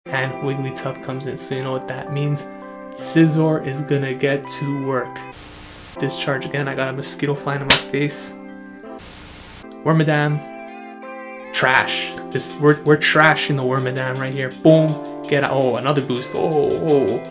and Wigglytuff comes in. So you know what that means. Scizor is gonna get to work. Discharge again. I got a mosquito flying in my face. Wormadam. Trash. We're trashing the Wormadam right here. Boom. Get out. Oh, another boost. Oh.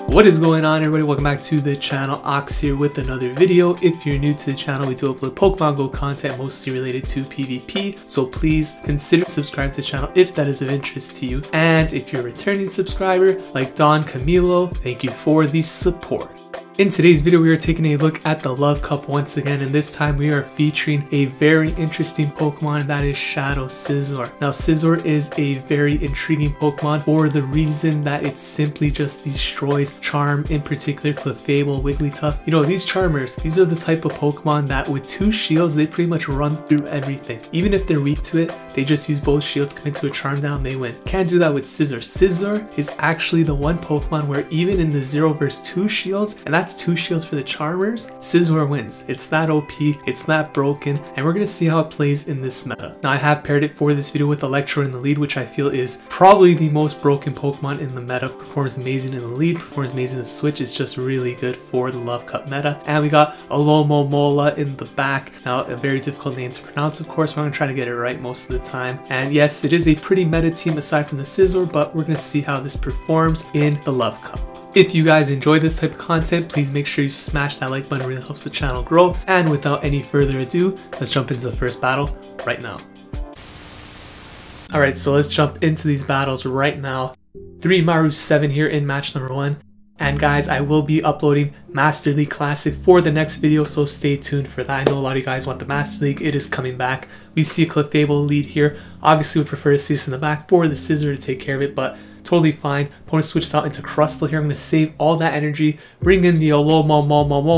What is going on, everybody? Welcome back to the channel. Ox here with another video. If you're new to the channel, we do upload Pokemon Go content mostly related to PvP, so please consider subscribing to the channel if that is of interest to you. And if you're a returning subscriber like Don Camilo, thank you for the support. In today's video, we are taking a look at the Love Cup once again, and this time we are featuring a very interesting Pokemon, that is Shadow Scizor. Now, Scizor is a very intriguing Pokemon for the reason that it simply just destroys Charm, in particular Clefable, Wigglytuff. You know, these Charmers, these are the type of Pokemon that with two shields, they pretty much run through everything. Even if they're weak to it, they just use both shields, come into a Charm down, they win. Can't do that with Scizor. Scizor is actually the one Pokemon where even in the 0 vs 2 shields, and that's 2 shields for the Charmers, Scizor wins. It's that OP, it's that broken, and we're gonna see how it plays in this meta. Now, I have paired it for this video with Electrode in the lead, which I feel is probably the most broken Pokemon in the meta. Performs amazing in the lead, performs amazing in the switch. It's just really good for the Love Cup meta. And we got Alomomola in the back. Now, a very difficult name to pronounce, of course. We're gonna try to get it right most of the time. And yes, it is a pretty meta team aside from the Scizor, but we're gonna see how this performs in the Love Cup. If you guys enjoy this type of content, please make sure you smash that like button. It really helps the channel grow. And without any further ado, let's jump into the first battle right now. Alright, so let's jump into these battles right now. 3 Maru 7 here in match number 1. And guys, I will be uploading Master League Classic for the next video, so stay tuned for that. I know a lot of you guys want the Master League. It is coming back. We see a Clefable lead here. Obviously, we prefer to see this in the back for the Scizor to take care of it, but totally fine. Opponent switches out into Crustle here. I'm going to save all that energy, bring in the Alomomola,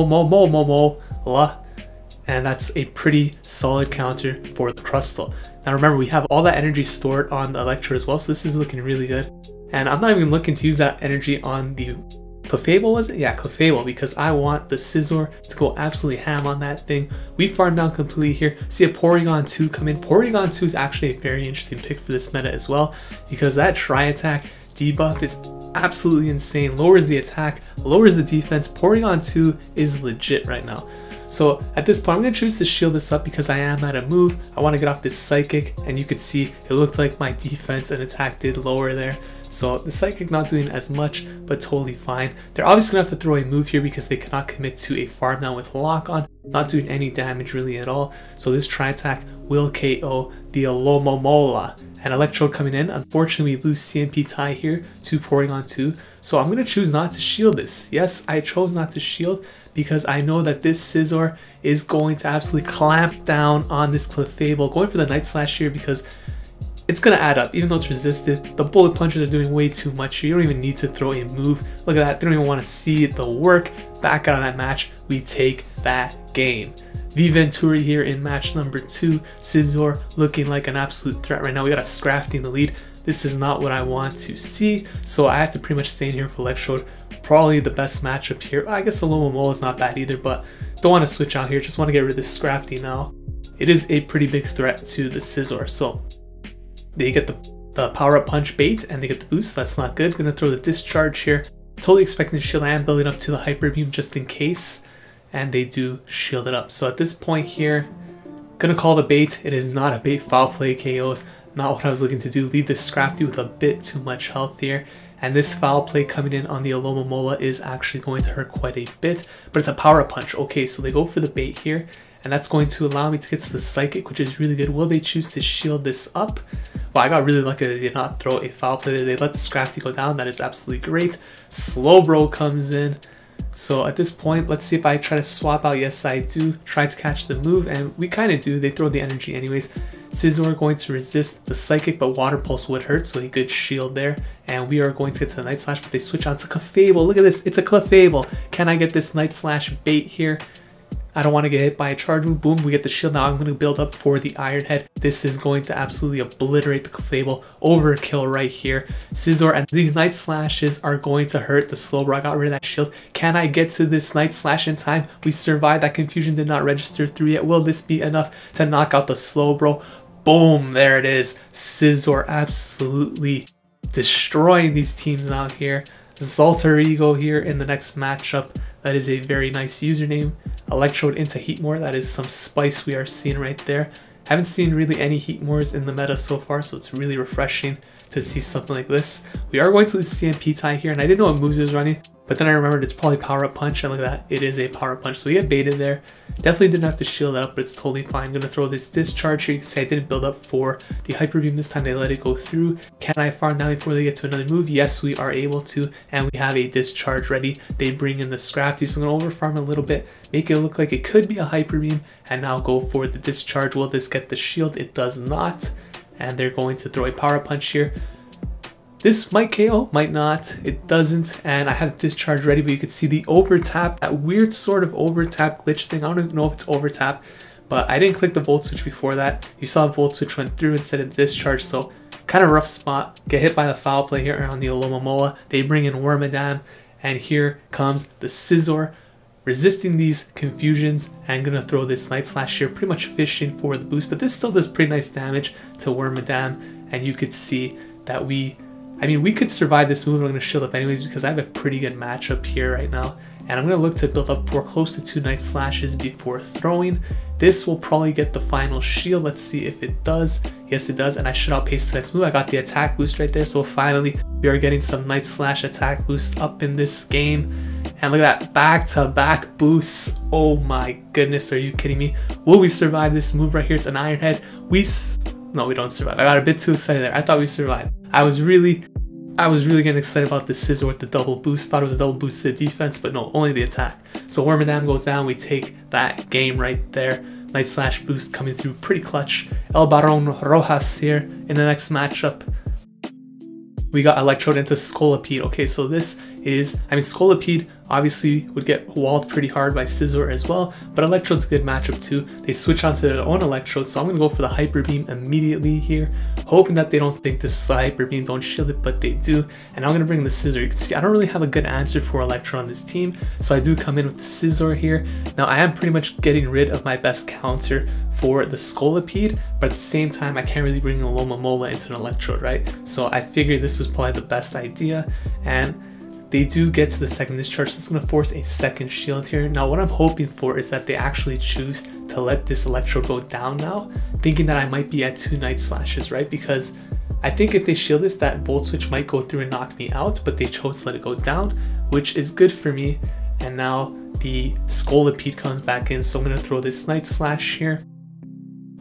and that's a pretty solid counter for the Crustle. Now remember, we have all that energy stored on the Electrode as well, so this is looking really good. And I'm not even looking to use that energy on the Clefable, was it? Yeah, Clefable, because I want the Scizor to go absolutely ham on that thing. We farm down completely here. See a Porygon 2 come in. Porygon 2 is actually a very interesting pick for this meta as well, because that Tri-Attack debuff is absolutely insane. Lowers the attack, lowers the defense. Porygon 2 is legit right now. So at this point, I'm going to choose to shield this up because I am at a move. I want to get off this Psychic, and you could see it looked like my defense and attack did lower there. So the Psychic not doing as much, but totally fine. They're obviously going to have to throw a move here because they cannot commit to a farm down with Lock On. Not doing any damage really at all. So this Tri-Attack will KO the Alomomola. And Electrode coming in. Unfortunately, we lose CMP tie here to Porygon 2. So I'm going to choose not to shield this. Yes, I chose not to shield because I know that this Scizor is going to absolutely clamp down on this Clefable. Going for the Night Slash here because it's going to add up. Even though it's resisted, the Bullet Punches are doing way too much here. You don't even need to throw a move. Look at that. They don't even want to see the work. Back out of that match. We take that game. Vventuri here in match number 2. Scizor looking like an absolute threat right now. We got a Scrafty in the lead. This is not what I want to see, so I have to pretty much stay in here for Electrode. Probably the best matchup here. I guess the Alomomola is not bad either, but don't want to switch out here. Just want to get rid of this Scrafty now. It is a pretty big threat to the Scizor, so they get the power-up punch bait and they get the boost. That's not good. Gonna throw the discharge here. Totally expecting to shield. I am building up to the Hyper Beam just in case. And they do shield it up. So at this point here, gonna call the bait. It is not a bait. Foul play KOs. Not what I was looking to do. Leave this Scrafty with a bit too much health here. And this foul play coming in on the Alomomola is actually going to hurt quite a bit. But it's a power punch. Okay, so they go for the bait here. And that's going to allow me to get to the Psychic, which is really good. Will they choose to shield this up? Well, I got really lucky that they did not throw a foul play there. They let the Scrafty go down. That is absolutely great. Slowbro comes in. So at this point, let's see if I try to swap out. Yes, I do try to catch the move, and we kind of do. They throw the energy anyways. Scizor going to resist the Psychic, but Water Pulse would hurt, so a good shield there. And we are going to get to the Night Slash, but they switch on to Clefable. Look at this, it's a Clefable. Can I get this Night Slash bait here? I don't want to get hit by a charge move. Boom, we get the shield. Now I'm going to build up for the Iron Head. This is going to absolutely obliterate the Clefable. Overkill right here. Scizor, and these Night Slashes are going to hurt the Slowbro. I got rid of that shield. Can I get to this Night Slash in time? We survived. That confusion did not register through yet. Will this be enough to knock out the Slowbro? Boom, there it is. Scizor absolutely destroying these teams out here. ZaltREgo here in the next matchup. That is a very nice username. Electrode into Heatmor. That is some spice we are seeing right there. Haven't seen really any Heatmors in the meta so far, so it's really refreshing to see something like this. We are going to lose CMP tie here, and I didn't know what moves it was running, but then I remembered it's probably Power Up Punch, and look at that, it is a Power Up Punch. So we get baited there. Definitely didn't have to shield that up, but it's totally fine. I'm going to throw this Discharge here. You can see I didn't build up for the Hyper Beam this time. They let it go through. Can I farm now before they get to another move? Yes, we are able to, and we have a Discharge ready. They bring in the Scrafty, so I'm going to over farm a little bit, make it look like it could be a Hyper Beam, and now go for the Discharge. Will this get the shield? It does not, and they're going to throw a Power Punch here. This might KO, might not, it doesn't, and I have the Discharge ready, but you can see the over tap, that weird sort of over tap glitch thing. I don't even know if it's over tap, but I didn't click the Volt Switch before that. You saw Volt Switch went through instead of Discharge, so kind of rough spot. Get hit by the foul play here on the Alomomola. They bring in Wormadam, and here comes the Scizor, resisting these confusions, and gonna throw this Night Slash here, pretty much fishing for the boost, but this still does pretty nice damage to Wormadam, and you could see that we could survive this move. I'm going to shield up anyways because I have a pretty good matchup here right now. And I'm going to look to build up for close to 2 Night Slashes before throwing. This will probably get the final shield. Let's see if it does. Yes, it does. And I should outpace the next move. I got the attack boost right there. So finally, we are getting some Night Slash attack boosts up in this game. And look at that, back-to-back boosts. Oh my goodness, are you kidding me? Will we survive this move right here? It's an Iron Head. No, we don't survive. I got a bit too excited there. I thought we survived. I was really getting excited about this Scizor with the double boost. Thought it was a double boost to the defense, but no, only the attack. So Wormadam goes down. We take that game right there. Night Slash boost coming through pretty clutch. ElBaronRojas here in the next matchup. We got Electrode into Scolipede. Okay, so this is, Scolipede obviously would get walled pretty hard by Scizor as well, but Electrode's a good matchup too. They switch onto their own Electrode, so I'm going to go for the Hyper Beam immediately here, hoping that they don't think this is a Hyper Beam, don't shield it, but they do. And I'm going to bring the Scizor. You can see I don't really have a good answer for Electrode on this team, so I do come in with the Scizor here. Now I am pretty much getting rid of my best counter for the Scolipede, but at the same time I can't really bring Alomomola into an Electrode, right? So I figured this was probably the best idea, and they do get to the second Discharge, so it's going to force a second shield here. Now what I'm hoping for is that they actually choose to let this Electrode go down now, thinking that I might be at 2 Night Slashes, right? Because I think if they shield this, that Volt Switch might go through and knock me out, but they chose to let it go down, which is good for me. And now the Scolipede comes back in, so I'm going to throw this Night Slash here.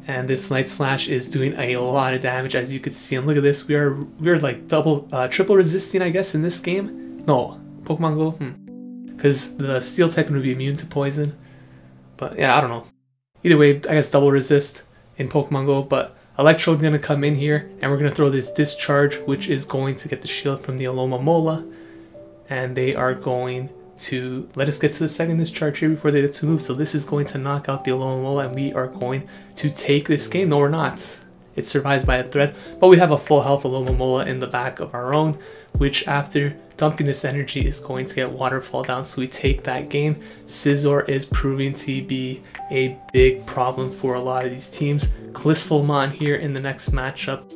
And this Night Slash is doing a lot of damage, as you can see. And look at this, we are like triple resisting, I guess, in this game. No, Pokemon Go, because the Steel type would be immune to poison. But yeah, I don't know. Either way, I guess double resist in Pokemon Go. But Electrode gonna come in here, and we're gonna throw this Discharge, which is going to get the shield from the Alomomola, and they are going to let us get to the second Discharge here before they get to move. So this is going to knock out the Alomomola, and we are going to take this game. No, we're not. It survives by a thread, but we have a full health Alomomola in the back of our own, which after dumping this energy is going to get waterfall down, so we take that game. Scizor is proving to be a big problem for a lot of these teams. Kiisselmon here in the next matchup.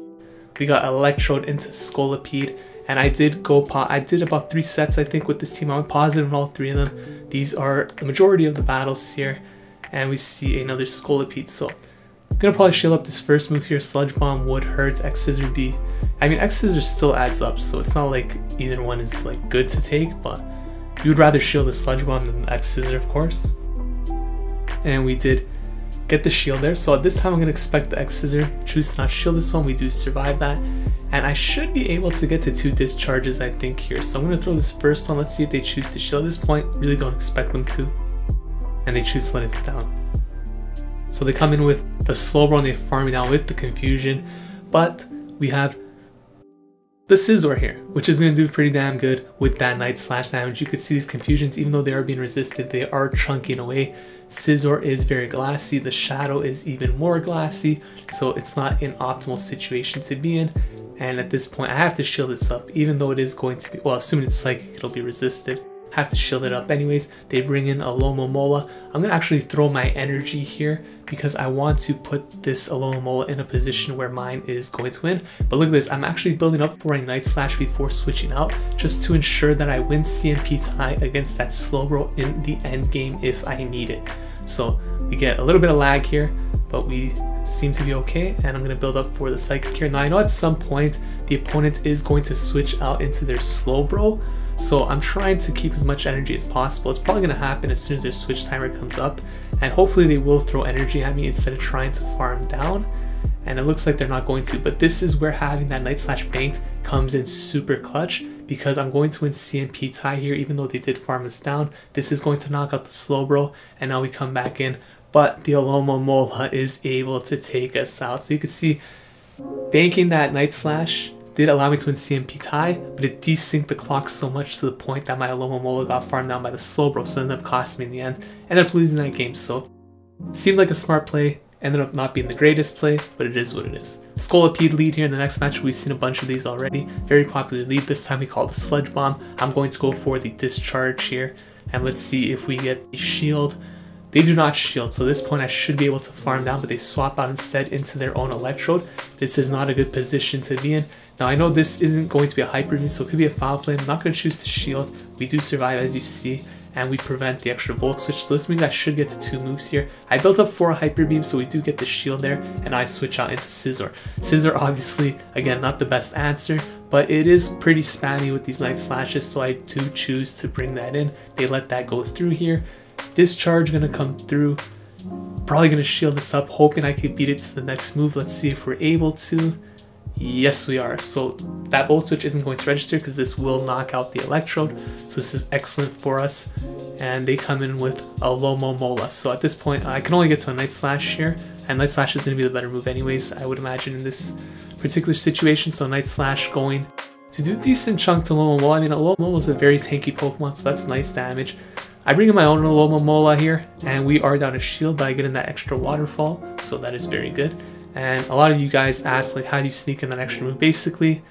We got Electrode into Scolipede, and I did about 3 sets I think with this team. I went positive in all 3 of them. These are the majority of the battles here, and we see another Scolipede. So I'm gonna probably shield up this first move here. Sludge Bomb would hurt. X Scizor B. X Scizor still adds up, so it's not like either one is like good to take, but you would rather shield the Sludge Bomb than X Scizor, of course. And we did get the shield there, so at this time I'm gonna expect the X Scizor. Choose to not shield this one. We do survive that, and I should be able to get to 2 Discharges I think here. So I'm gonna throw this first one. Let's see if they choose to shield. At this point, really don't expect them to, and they choose to let it down. So they come in with the Slowbro and they farm it down with the confusion, but we have the Scizor here, which is going to do pretty damn good with that Night Slash damage. You can see these confusions, even though they are being resisted, they are chunking away. Scizor is very glassy, the Shadow is even more glassy, so it's not an optimal situation to be in. And at this point I have to shield this up, even though it is going to be, well, assuming it's psychic, it'll be resisted. Have to shield it up anyways. They bring in Alomomola. I'm gonna actually throw my energy here because I want to put this Alomomola in a position where mine is going to win. But look at this, I'm actually building up for a Night Slash before switching out, just to ensure that I win CMP tie against that Slowbro in the end game if I need it. So we get a little bit of lag here, but we seem to be okay, and I'm gonna build up for the psychic here. Now I know at some point the opponent is going to switch out into their Slowbro, so I'm trying to keep as much energy as possible. It's probably going to happen as soon as their switch timer comes up, and hopefully they will throw energy at me instead of trying to farm down, and it looks like they're not going to. But this is where having that Night Slash banked comes in super clutch, because I'm going to win CMP tie here even though they did farm us down. This is going to knock out the Slowbro, and now we come back in, but the Alomomola is able to take us out. So you can see banking that Night Slash did allow me to win CMP tie, but it desynced the clock so much to the point that my Alomomola got farmed down by the Slowbro, so it ended up costing me in the end. Ended up losing that game, so seemed like a smart play, ended up not being the greatest play, but it is what it is. Scolipede lead here in the next match. We've seen a bunch of these already. Very popular lead. This time we call it the Sludge Bomb. I'm going to go for the Discharge here, and let's see if we get the shield. They do not shield, so at this point I should be able to farm down, but they swap out instead into their own Electrode. This is not a good position to be in. Now I know this isn't going to be a Hyper Beam, so it could be a foul play. I'm not going to choose to shield. We do survive, as you see, and we prevent the extra Volt Switch, so this means I should get the 2 moves here. I built up for a Hyper Beam, so we do get the shield there, and I switch out into Scizor. Scizor, obviously, again, not the best answer, but it is pretty spammy with these Night Slashes, so I do choose to bring that in. They let that go through here. Discharge gonna come through, probably gonna shield this up, hoping I could beat it to the next move. Let's see if we're able to. Yes, we are. So that Volt Switch isn't going to register because this will knock out the Electrode, so this is excellent for us. And they come in with Alomomola, so at this point I can only get to a Night Slash here, and Night Slash is going to be the better move anyways, I would imagine, in this particular situation. So Night Slash going to do decent chunk to Alomomola. I mean, Alomomola is a very tanky Pokemon, so that's nice damage. I bring in my own Alomomola here, and we are down a shield, but I get in that extra waterfall, so that is very good. And a lot of you guys ask, like, how do you sneak in that extra move? Basically,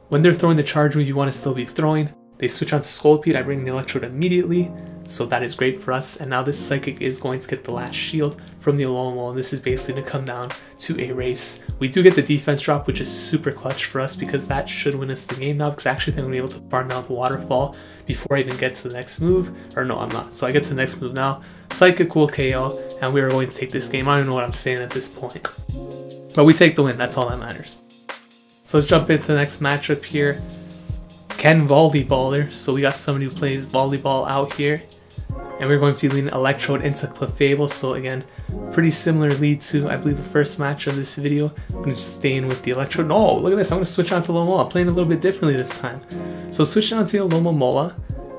when they're throwing the charge move, you want to still be throwing. They switch on to Scolipede, I bring in the Electrode immediately, so that is great for us. And now this Psychic is going to get the last shield from the Alomomola, and this is basically going to come down to a race. We do get the defense drop, which is super clutch for us, because that should win us the game now, because I actually think I'm going to be able to farm down the waterfall before I even get to the next move. Or no, I'm not. So I get to the next move now. Psychic will KO, and we are going to take this game. I don't even know what I'm saying at this point, but we take the win. That's all that matters. So let's jump into the next matchup here. Kenvolleyballer. So we got somebody who plays volleyball out here, and we're going to be leading Electrode into Clefable. So again, pretty similar lead to, I believe, the first match of this video. I'm going to stay in with the Electrode. No, look at this. I'm going to switch on to Alomomola. I'm playing a little bit differently this time. So switching on to Alomomola,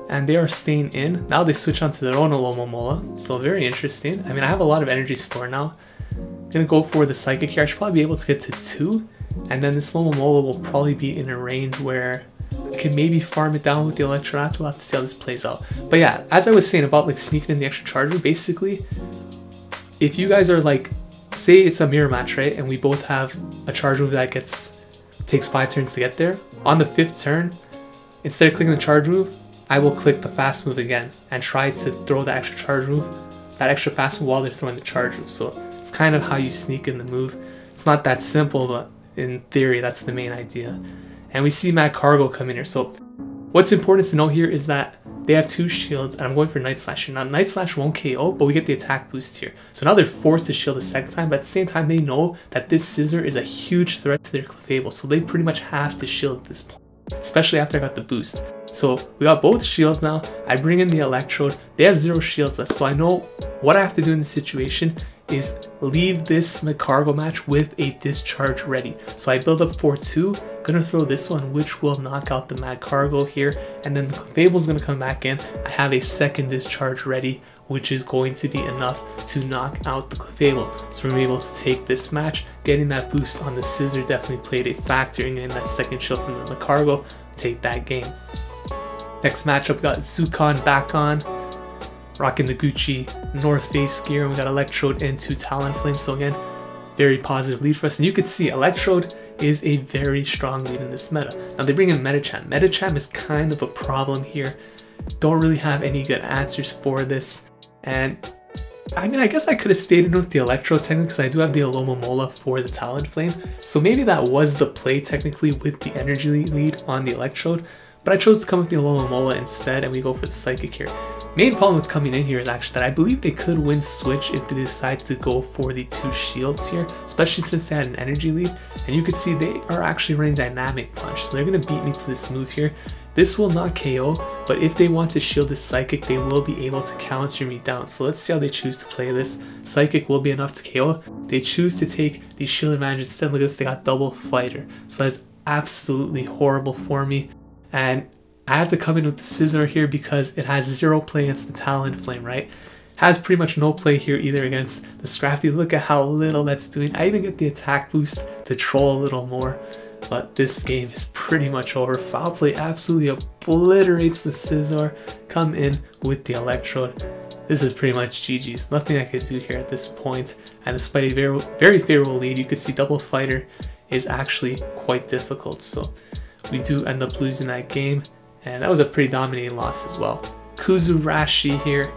and they are staying in. Now they switch on to their own Alomomola. So very interesting. I mean, I have a lot of energy stored now. I'm going to go for the Psychic here. I should probably be able to get to 2. And then this Alomomola will probably be in a range where I can maybe farm it down with the Electrode after. We'll have to see how this plays out. But yeah, as I was saying about like sneaking in the extra charger, basically, if you guys are like, say it's a mirror match, right? And we both have a charge move that takes 5 turns to get there. On the 5th turn, instead of clicking the charge move, I will click the fast move again and try to throw that extra charge move, that extra fast move while they're throwing the charge move. So it's kind of how you sneak in the move. It's not that simple, but in theory, that's the main idea. And we see Magcargo come in here. So what's important to know here is that they have 2 shields, and I'm going for Night Slash. Now, Night Slash won't KO, but we get the attack boost here. So now they're forced to shield a second time, but at the same time, they know that this Scizor is a huge threat to their Clefable, so they pretty much have to shield at this point, especially after I got the boost. So we got both shields now. I bring in the Electrode. They have 0 shields left, so I know what I have to do in this situation is leave this Magcargo match with a discharge ready. So I build up for 2, gonna throw this one, which will knock out the Magcargo here, and then the Clefable's gonna come back in. I have a second discharge ready, which is going to be enough to knock out the Clefable. So we're able to take this match. Getting that boost on the Scizor definitely played a factor in getting that second shield from the Magcargo. Take that game. Next matchup, we got ZuckonBackon. rocking the Gucci North Face gear, and we got Electrode into Talonflame. So again, very positive lead for us. And you can see Electrode is a very strong lead in this meta. Now they bring in Medicham. Medicham is kind of a problem here. Don't really have any good answers for this. And I mean, I guess I could have stayed in with the Electrode technically because I do have the Alomomola for the Talonflame. So maybe that was the play technically with the energy lead on the Electrode. But I chose to come with the Alomomola instead, and we go for the Psychic here. Main problem with coming in here is actually that I believe they could win switch if they decide to go for the 2 shields here, especially since they had an energy lead. And you can see they are actually running Dynamic Punch, so they're going to beat me to this move here. This will not KO, but if they want to shield this Psychic, they will be able to counter me down. So let's see how they choose to play this. Psychic will be enough to KO. They choose to take the shield advantage instead. Look at this, they got double fighter. So that's absolutely horrible for me. And I have to come in with the Scizor here because it has 0 play against the Talonflame, right? Has pretty much no play here either against the Scrafty. Look at how little that's doing. I even get the attack boost to troll a little more. But this game is pretty much over. Foul play absolutely obliterates the Scizor. Come in with the Electrode. This is pretty much GG's. Nothing I could do here at this point. And despite a very favorable lead, you can see double fighter is actually quite difficult. So we do end up losing that game. And that was a pretty dominating loss as well. KuzuRashi here.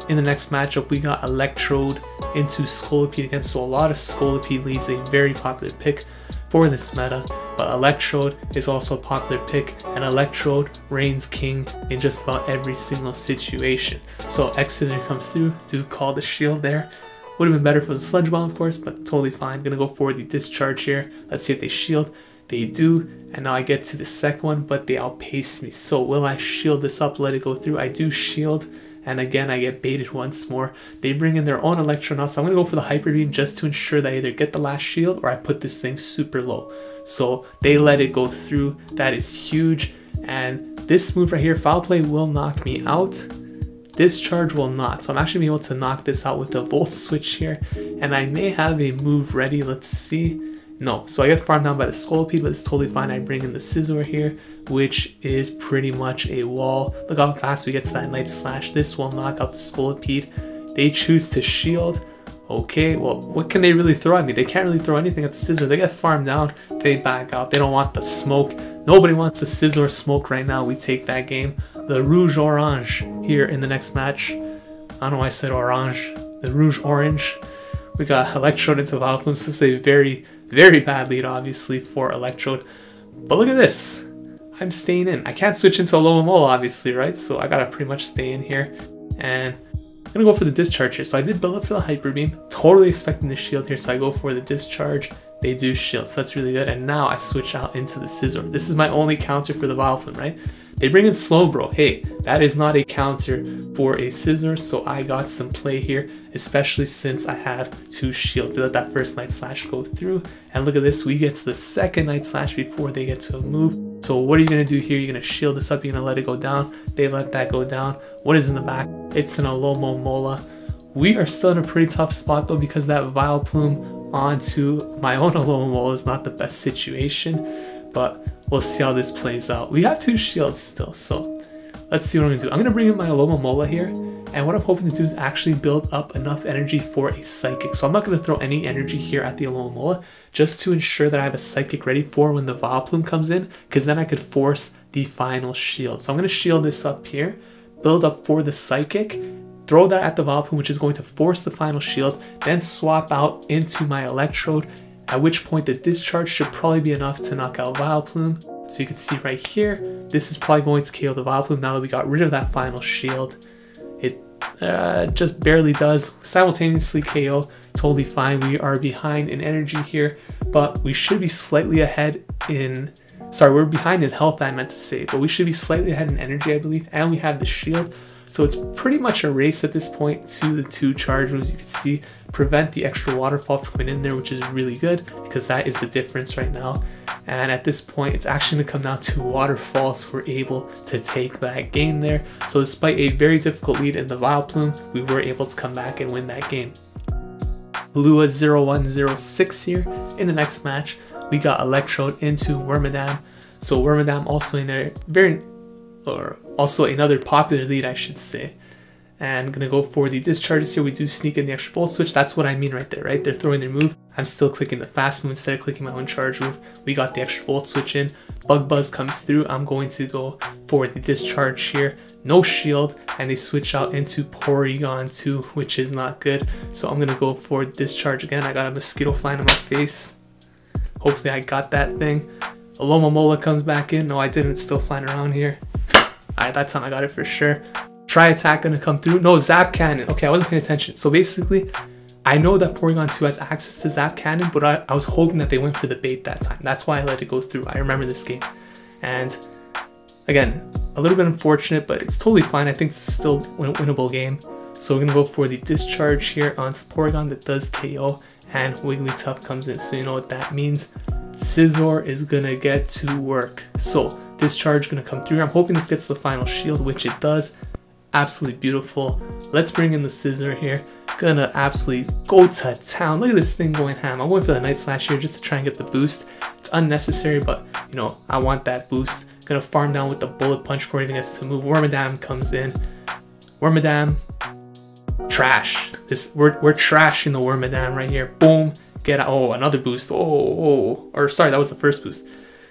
In the next matchup, we got Electrode into Scolipede again. So a lot of Scolipede leads, a very popular pick for this meta. But Electrode is also a popular pick, and Electrode reigns king in just about every single situation. So Scizor comes through, do call the shield there. Would have been better for the Sludge Bomb, of course, but totally fine. Gonna go for the Discharge here. Let's see if they shield. They do, and now I get to the second one, but they outpace me. So will I shield this up, let it go through? I do shield, and again I get baited once more. They bring in their own Electro now, so I'm gonna go for the Hyper Beam just to ensure that I either get the last shield or I put this thing super low. So they let it go through. That is huge. And this move right here, Foul Play, will knock me out. Discharge will not. So I'm actually able to knock this out with the Volt Switch here. And I may have a move ready. Let's see. No, so I get farmed down by the Scolipede, but it's totally fine. I bring in the Scizor here, which is pretty much a wall. Look how fast we get to that Night Slash. This will knock out the Scolipede. They choose to shield. Okay, well, what can they really throw at me? They can't really throw anything at the Scizor. They get farmed down, they back out. They don't want the smoke. Nobody wants the Scizor smoke right now. We take that game. The RougeOrange here in the next match. I don't know why I said orange. The RougeOrange. We got Electrode into Vileplume. So this is a very bad lead, obviously, for Electrode. But look at this. I'm staying in. I can't switch into Alomomola, obviously, right? So I gotta pretty much stay in here. And I'm gonna go for the Discharge here. So I did build up for the Hyper Beam. Totally expecting the shield here. So I go for the Discharge. They do shield. So that's really good. And now I switch out into the Scizor. This is my only counter for the Vileplume, right? They bring in Slowbro. Hey, that is not a counter for a Scizor, so I got some play here, especially since I have 2 shields. They let that first Night Slash go through, and look at this, we get to the second Night Slash before they get to a move. So what are you going to do here? You're going to shield this up, you're going to let it go down. They let that go down. What is in the back? It's an Alomomola. We are still in a pretty tough spot though, because that Vileplume onto my own Alomomola is not the best situation, but we'll see how this plays out. We have 2 shields still, so let's see what I'm gonna do. I'm gonna bring in my Alomomola here, and what I'm hoping to do is actually build up enough energy for a Psychic. So I'm not gonna throw any energy here at the Alomomola, just to ensure that I have a Psychic ready for when the Vileplume comes in, because then I could force the final shield. So I'm gonna shield this up here, build up for the Psychic, throw that at the Vileplume, which is going to force the final shield, then swap out into my Electrode, at which point the Discharge should probably be enough to knock out Vileplume. So you can see right here, this is probably going to KO the Vileplume now that we got rid of that final shield. It just barely does. Simultaneously KO, totally fine. We are behind in energy here, but we should be slightly ahead in... Sorry, we're behind in health, I meant to say, but we should be slightly ahead in energy, I believe, and we have the shield. So it's pretty much a race at this point to the 2 charge moves. You can see prevent the extra waterfall from coming in there, which is really good because that is the difference right now. And at this point, it's actually going to come down to waterfalls. We're able to take that game there. So despite a very difficult lead in the Vileplume, we were able to come back and win that game. Lua 0106 here. In the next match, we got Electrode into Wormadam. So Wormadam also in a also another popular lead, I should say. And gonna go for the discharges here. We do sneak in the extra volt switch. That's what I mean right there, right? They're throwing their move. I'm still clicking the fast move instead of clicking my own charge move. We got the extra volt switch in. Bug Buzz comes through. I'm going to go for the discharge here. No shield, and they switch out into Porygon 2, which is not good. So I'm gonna go for discharge again. I got a mosquito flying in my face. Hopefully I got that thing. Alomomola comes back in. No, I didn't. It's still flying around here. Alright, that time I got it for sure. Try attack gonna come through. No, Zap Cannon. Okay, I wasn't paying attention. So basically, I know that Porygon 2 has access to Zap Cannon, but I was hoping that they went for the bait that time. That's why I let it go through. I remember this game. And again, a little bit unfortunate, but it's totally fine. I think it's still a winnable game. So we're gonna go for the discharge here onto the Porygon that does KO, and Wigglytuff comes in. So you know what that means. Scizor is gonna get to work. So discharge gonna come through. I'm hoping this gets the final shield, which it does. Absolutely beautiful. Let's bring in the Scizor here. Gonna absolutely go to town. Look at this thing going ham. I'm going for the Night Slash here just to try and get the boost. It's unnecessary, but you know, I want that boost. Gonna farm down with the Bullet Punch before it even gets to move. Wormadam comes in. Wormadam, trash. We're trashing the Wormadam right here. Boom. Get out. Oh, another boost. Or sorry, that was the first boost.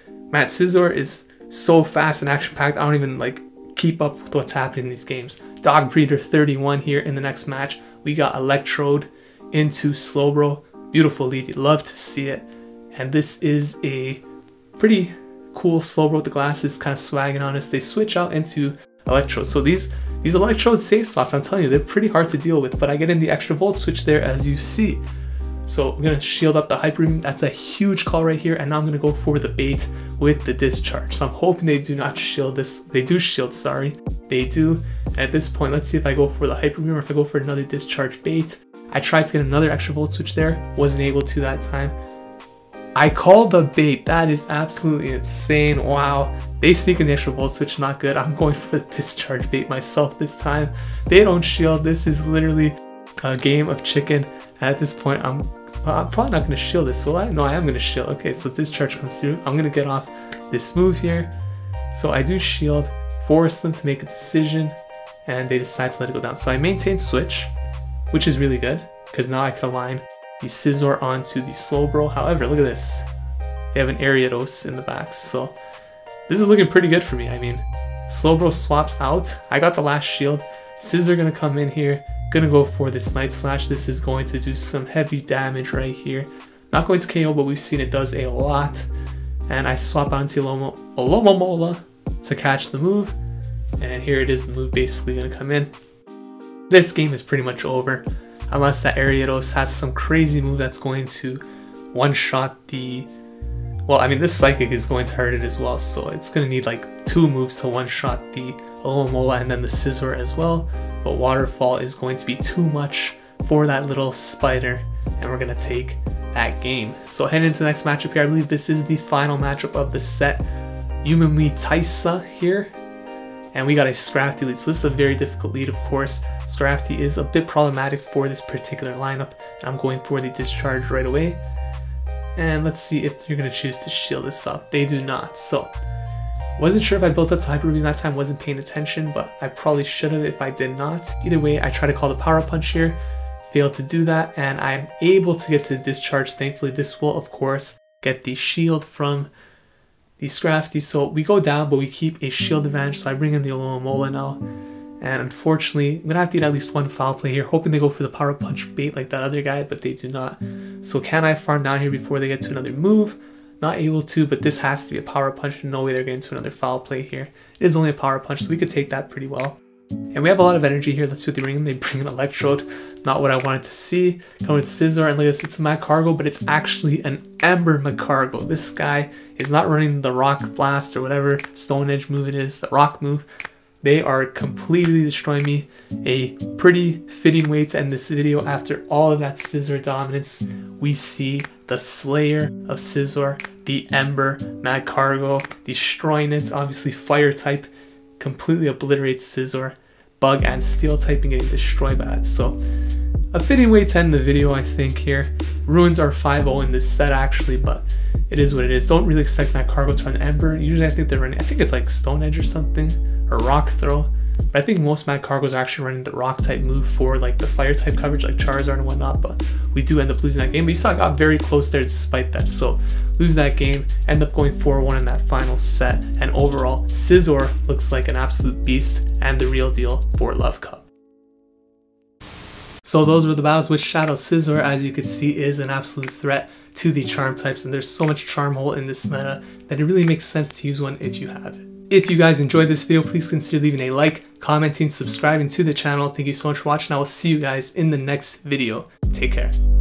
Man, Scizor is so fast and action-packed. I don't even like keep up with what's happening in these games. Dog Breeder 31 here in the next match. We got Electrode into Slowbro. Beautiful lead. You'd love to see it. And this is a pretty cool Slowbro with the glasses, kind of swagging on us. They switch out into Electrode. So these Electrode safe slots, I'm telling you, they're pretty hard to deal with. But I get in the extra volt switch there, as you see. So I'm gonna shield up the Hyper Beam. That's a huge call right here. And now I'm gonna go for the bait with the discharge. So I'm hoping they do not shield this. They do shield, sorry. They do. And at this point, let's see if I go for the Hyper Beam or if I go for another discharge bait. I tried to get another extra volt switch there. Wasn't able to that time. I called the bait. That is absolutely insane. Wow. They sneak in the extra volt switch, not good. I'm going for the discharge bait myself this time. They don't shield. This is literally a game of chicken. At this point, I'm probably not going to shield this, will I? No, I am going to shield. Okay, so discharge comes through. I'm going to get off this move here. So I do shield, force them to make a decision, and they decide to let it go down. So I maintain switch, which is really good, because now I can align the Scizor onto the Slowbro. However, look at this. They have an Ariados in the back, so this is looking pretty good for me. I mean, Slowbro swaps out. I got the last shield. Scizor gonna come in here. Gonna go for this Night Slash. This is going to do some heavy damage right here. Not going to KO, but we've seen it does a lot. And I swap out into Alomomola to catch the move. And here it is, the move basically gonna come in. This game is pretty much over. Unless that Ariados has some crazy move that's going to one-shot the... Well, I mean, this Psychic is going to hurt it as well, so it's going to need like 2 moves to one-shot the Alomomola and then the Scizor as well. But Waterfall is going to be too much for that little spider, and we're going to take that game. So heading into the next matchup here, I believe this is the final matchup of the set. Yumemetaisa here. And we got a Scrafty lead, so this is a very difficult lead, of course. Scrafty is a bit problematic for this particular lineup, and I'm going for the discharge right away. And let's see if you're going to choose to shield this up. They do not, so wasn't sure if I built up to Hyper Beam that time, wasn't paying attention, but I probably should have if I did not. Either way, I try to call the Power Punch here, failed to do that, and I'm able to get to the discharge. Thankfully, this will, of course, get the shield from the Scrafty. So we go down, but we keep a shield advantage, so I bring in the Alomomola now. And unfortunately, I'm going to have to eat at least 1 foul play here, hoping they go for the Power Punch bait like that other guy, but they do not. So can I farm down here before they get to another move? Not able to, but this has to be a Power Punch. No way they're getting to another foul play here. It is only a Power Punch, so we could take that pretty well. And we have a lot of energy here. Let's see what they bring in. They bring in Electrode. Not what I wanted to see. Coming with Scizor, and look at this, it's a Magcargo, but it's actually an Ember Magcargo. This guy is not running the Rock Blast or whatever Stone Edge move it is, the Rock move. They are completely destroying me. A pretty fitting way to end this video. After all of that Scizor dominance, we see the Slayer of Scizor, the Ember Magcargo, destroying it. Obviously Fire type completely obliterates Scizor. Bug and Steel typing getting destroyed by that. So a fitting way to end the video, I think here. Ruins are 5-0 in this set actually, but it is what it is. Don't really expect Magcargo to run Ember. Usually I think they're running, I think it's like Stone Edge or something, or Rock Throw. But I think most Magcargos are actually running the rock type move for like the fire type coverage like Charizard and whatnot, but we do end up losing that game. But you saw I got very close there despite that. So lose that game, end up going 4-1 in that final set, and overall Scizor looks like an absolute beast and the real deal for Love Cup. So those were the battles with Shadow Scizor. As you can see, is an absolute threat to the charm types, and there's so much charm hole in this meta that it really makes sense to use one if you have it. If you guys enjoyed this video, please consider leaving a like, commenting, subscribing to the channel. Thank you so much for watching. I will see you guys in the next video. Take care.